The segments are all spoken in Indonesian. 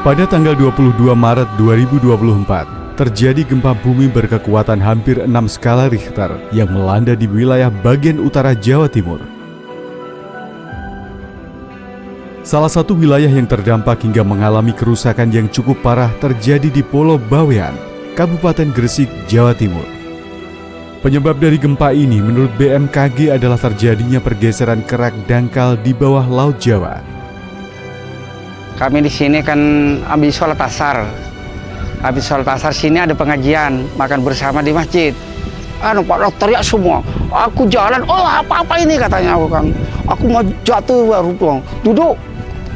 Pada tanggal 22 Maret 2024, terjadi gempa bumi berkekuatan hampir 6 skala Richter yang melanda di wilayah bagian utara Jawa Timur. Salah satu wilayah yang terdampak hingga mengalami kerusakan yang cukup parah terjadi di Pulau Bawean, Kabupaten Gresik, Jawa Timur. Penyebab dari gempa ini menurut BMKG adalah terjadinya pergeseran kerak dangkal di bawah Laut Jawa. Kami di sini kan habis sholat asar. Habis sholat asar sini ada pengajian, makan bersama di masjid. Pak teriak semua. Aku jalan, oh apa ini katanya aku kan. Aku mau jatuh baru pulang. Duduk,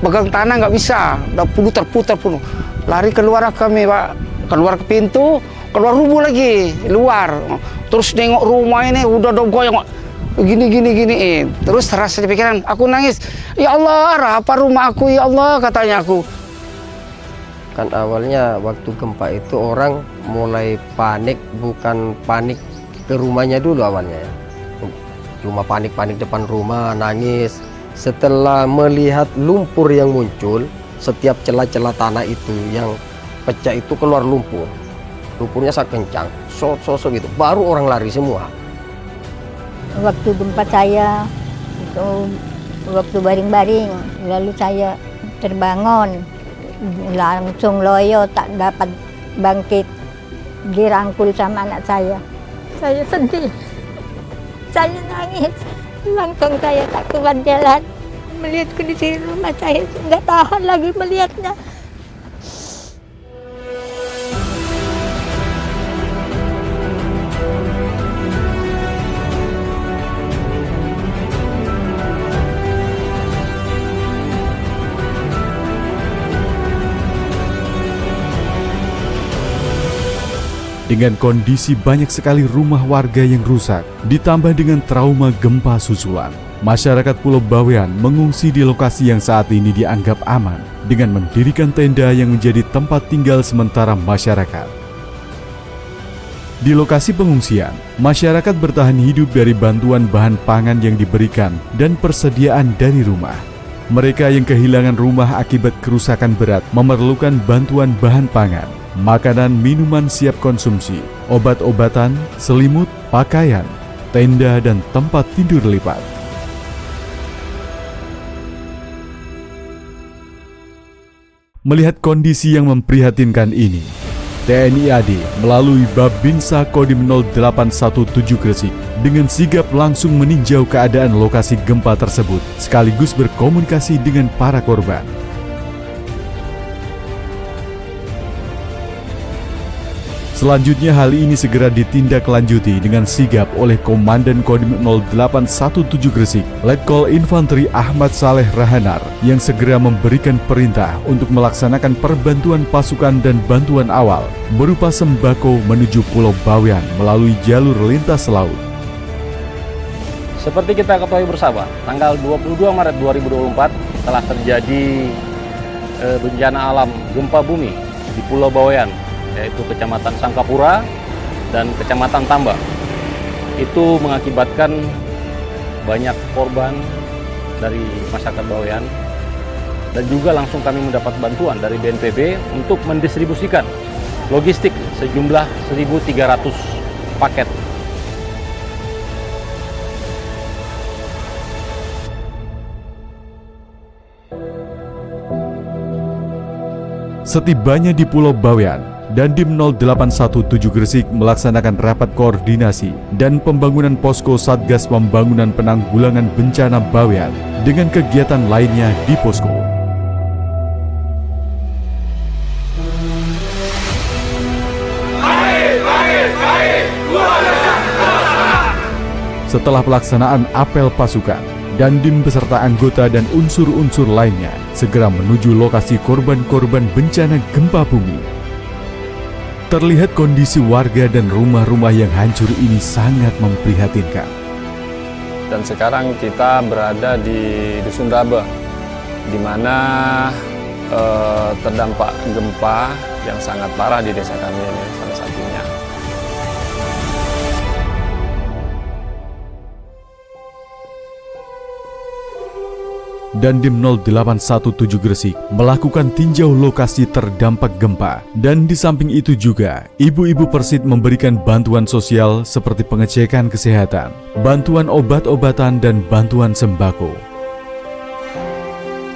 pegang tanah nggak bisa. Udah putar penuh. Lari keluar kami Pak, keluar ke pintu, keluar rubuh lagi, luar. Terus nengok rumah ini udah goyang. Gini. Terus terasa di pikiran, aku nangis. Ya Allah, apa rumah aku ya Allah, katanya aku. Kan awalnya waktu gempa itu orang mulai panik, bukan panik ke rumahnya dulu awalnya ya. Cuma panik depan rumah, nangis. Setelah melihat lumpur yang muncul, setiap celah-celah tanah itu yang pecah itu keluar lumpur. Lumpurnya sangat kencang, sosok gitu. Baru orang lari semua. Waktu gempa saya itu waktu baring-baring, lalu saya terbangun, langsung loyo, tak dapat bangkit, dirangkul sama anak saya. Saya sedih, saya nangis, langsung saya tak kuat jalan, melihat kondisi rumah saya, nggak tahan lagi melihatnya. Dengan kondisi banyak sekali rumah warga yang rusak, ditambah dengan trauma gempa susulan, masyarakat Pulau Bawean mengungsi di lokasi yang saat ini dianggap aman dengan mendirikan tenda yang menjadi tempat tinggal sementara masyarakat. Di lokasi pengungsian, masyarakat bertahan hidup dari bantuan bahan pangan yang diberikan dan persediaan dari rumah. Mereka yang kehilangan rumah akibat kerusakan berat memerlukan bantuan bahan pangan, makanan, minuman siap konsumsi, obat-obatan, selimut, pakaian, tenda, dan tempat tidur lipat. Melihat kondisi yang memprihatinkan ini, TNI AD melalui Babinsa Kodim 0817 Gresik dengan sigap langsung meninjau keadaan lokasi gempa tersebut sekaligus berkomunikasi dengan para korban. Selanjutnya hal ini segera ditindaklanjuti dengan sigap oleh Komandan Kodim 0817 Gresik, Letkol Infanteri Ahmad Saleh Rahanar, yang segera memberikan perintah untuk melaksanakan perbantuan pasukan dan bantuan awal berupa sembako menuju Pulau Bawean melalui jalur lintas laut. Seperti kita ketahui bersama, tanggal 22 Maret 2024 telah terjadi bencana alam gempa bumi di Pulau Bawean, yaitu Kecamatan Sangkapura dan Kecamatan Tambak. Itu mengakibatkan banyak korban dari masyarakat Bawean, dan juga langsung kami mendapat bantuan dari BNPB untuk mendistribusikan logistik sejumlah 1.300 paket. Setibanya di Pulau Bawean, Dandim 0817 Gresik melaksanakan rapat koordinasi dan pembangunan posko Satgas Pembangunan Penanggulangan Bencana Bawean dengan kegiatan lainnya di posko. Setelah pelaksanaan apel pasukan, Dandim beserta anggota dan unsur-unsur lainnya segera menuju lokasi korban-korban bencana gempa bumi. Terlihat kondisi warga dan rumah-rumah yang hancur ini sangat memprihatinkan. Dan sekarang kita berada di Dusun Raba, di mana terdampak gempa yang sangat parah di desa kami ini salah satunya. Dandim 0817 Gresik melakukan tinjau lokasi terdampak gempa. Dan di samping itu juga, ibu-ibu Persit memberikan bantuan sosial seperti pengecekan kesehatan, bantuan obat-obatan, dan bantuan sembako.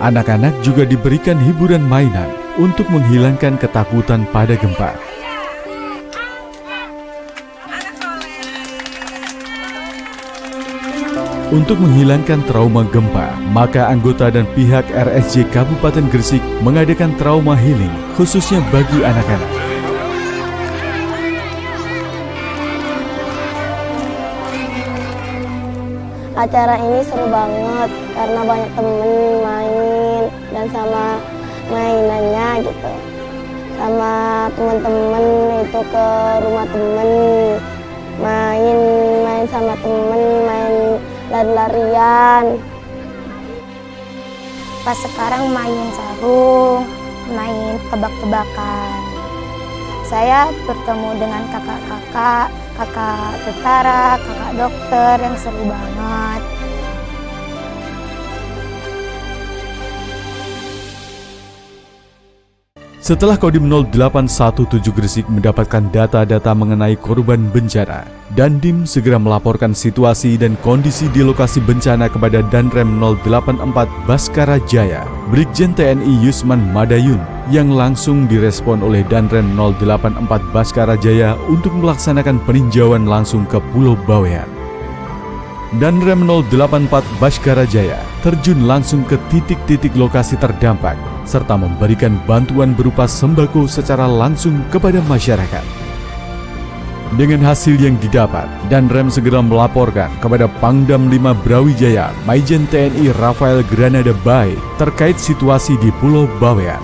Anak-anak juga diberikan hiburan mainan untuk menghilangkan ketakutan pada gempa. Untuk menghilangkan trauma gempa, maka anggota dan pihak RSJ Kabupaten Gresik mengadakan trauma healing khususnya bagi anak-anak. Acara ini seru banget karena banyak temen main dan sama mainannya gitu. Sama teman-teman itu ke rumah temen, main sama temen, main lari-larian. Pas sekarang main sarung, main tebak-tebakan. Saya bertemu dengan kakak-kakak, kakak tentara, kakak dokter yang seru banget. Setelah Kodim 0817 Gresik mendapatkan data-data mengenai korban bencana, Dandim segera melaporkan situasi dan kondisi di lokasi bencana kepada Danrem 084 Baskara Jaya, Brigjen TNI Yusman Madayun, yang langsung direspon oleh Danrem 084 Baskara Jaya untuk melaksanakan peninjauan langsung ke Pulau Bawean. Danrem 084 Baskara Jaya terjun langsung ke titik-titik lokasi terdampak serta memberikan bantuan berupa sembako secara langsung kepada masyarakat. Dengan hasil yang didapat, Danrem segera melaporkan kepada Pangdam 5 Brawijaya Maijen TNI Rafael Granada Bay terkait situasi di Pulau Bawean.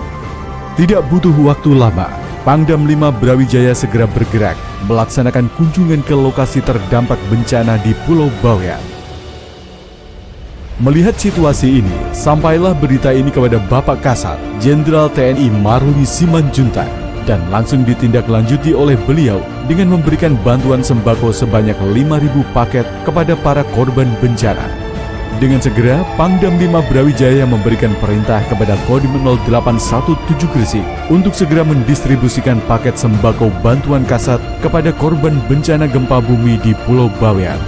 Tidak butuh waktu lama, Pangdam 5 Brawijaya segera bergerak melaksanakan kunjungan ke lokasi terdampak bencana di Pulau Bawean. Melihat situasi ini, sampailah berita ini kepada Bapak Kasat, Jenderal TNI Maruli Simanjuntak, dan langsung ditindaklanjuti oleh beliau dengan memberikan bantuan sembako sebanyak 5.000 paket kepada para korban bencana. Dengan segera, Pangdam 5 Brawijaya memberikan perintah kepada Kodim 0817 Gresik untuk segera mendistribusikan paket sembako bantuan kasat kepada korban bencana gempa bumi di Pulau Bawean.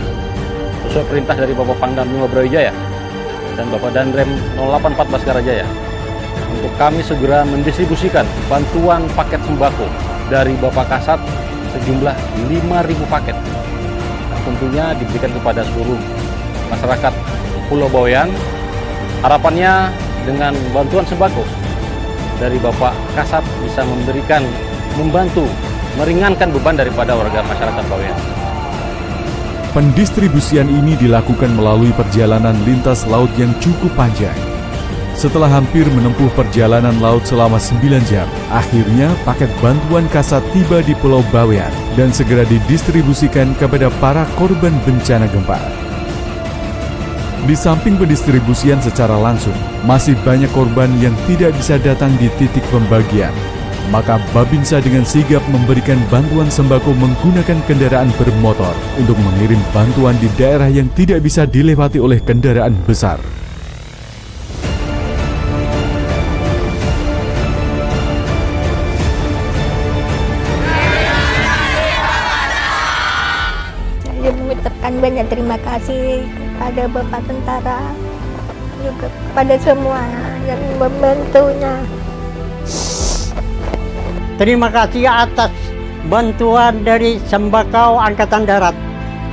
Sesuai perintah dari Bapak Pangdam 5 Brawijaya dan Bapak Danrem 084 Baskara Jaya, untuk kami segera mendistribusikan bantuan paket sembako dari Bapak Kasat sejumlah 5.000 paket. Nah, tentunya diberikan kepada seluruh masyarakat Pulau Bawean. Harapannya dengan bantuan sembako dari Bapak Kasat bisa membantu meringankan beban daripada warga masyarakat Bawean. Pendistribusian ini dilakukan melalui perjalanan lintas laut yang cukup panjang. Setelah hampir menempuh perjalanan laut selama 9 jam, akhirnya paket bantuan kasat tiba di Pulau Bawean dan segera didistribusikan kepada para korban bencana gempa. Di samping pendistribusian secara langsung, masih banyak korban yang tidak bisa datang di titik pembagian. Maka Babinsa dengan sigap memberikan bantuan sembako menggunakan kendaraan bermotor untuk mengirim bantuan di daerah yang tidak bisa dilewati oleh kendaraan besar. Saya mengucapkan banyak terima kasih kepada Bapak Tentara, juga kepada semua yang membantunya. Terima kasih atas bantuan dari Sembako Angkatan Darat.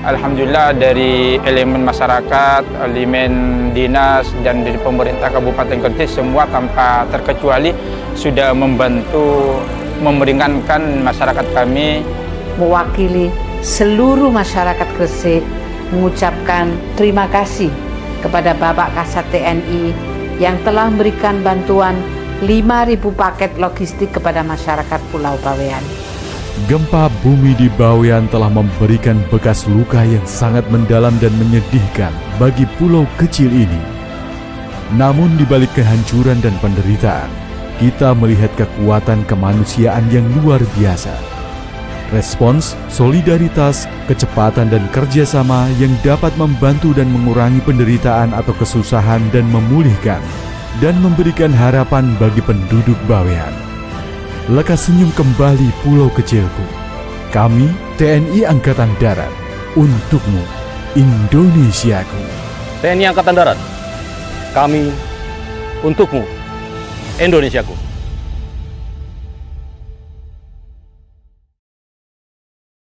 Alhamdulillah dari elemen masyarakat, elemen dinas, dan dari pemerintah Kabupaten Gresik semua tanpa terkecuali sudah membantu meringankan masyarakat kami. Mewakili seluruh masyarakat Gresik mengucapkan terima kasih kepada Bapak Kasat TNI yang telah memberikan bantuan 5.000 paket logistik kepada masyarakat Pulau Bawean. Gempa bumi di Bawean telah memberikan bekas luka yang sangat mendalam dan menyedihkan bagi pulau kecil ini. Namun di balik kehancuran dan penderitaan, kita melihat kekuatan kemanusiaan yang luar biasa. Respons, solidaritas, kecepatan dan kerjasama yang dapat membantu dan mengurangi penderitaan atau kesusahan dan memulihkan dan memberikan harapan bagi penduduk Bawean. Lekas senyum kembali pulau kecilku. Kami TNI Angkatan Darat, untukmu Indonesiaku. TNI Angkatan Darat, kami untukmu Indonesiaku.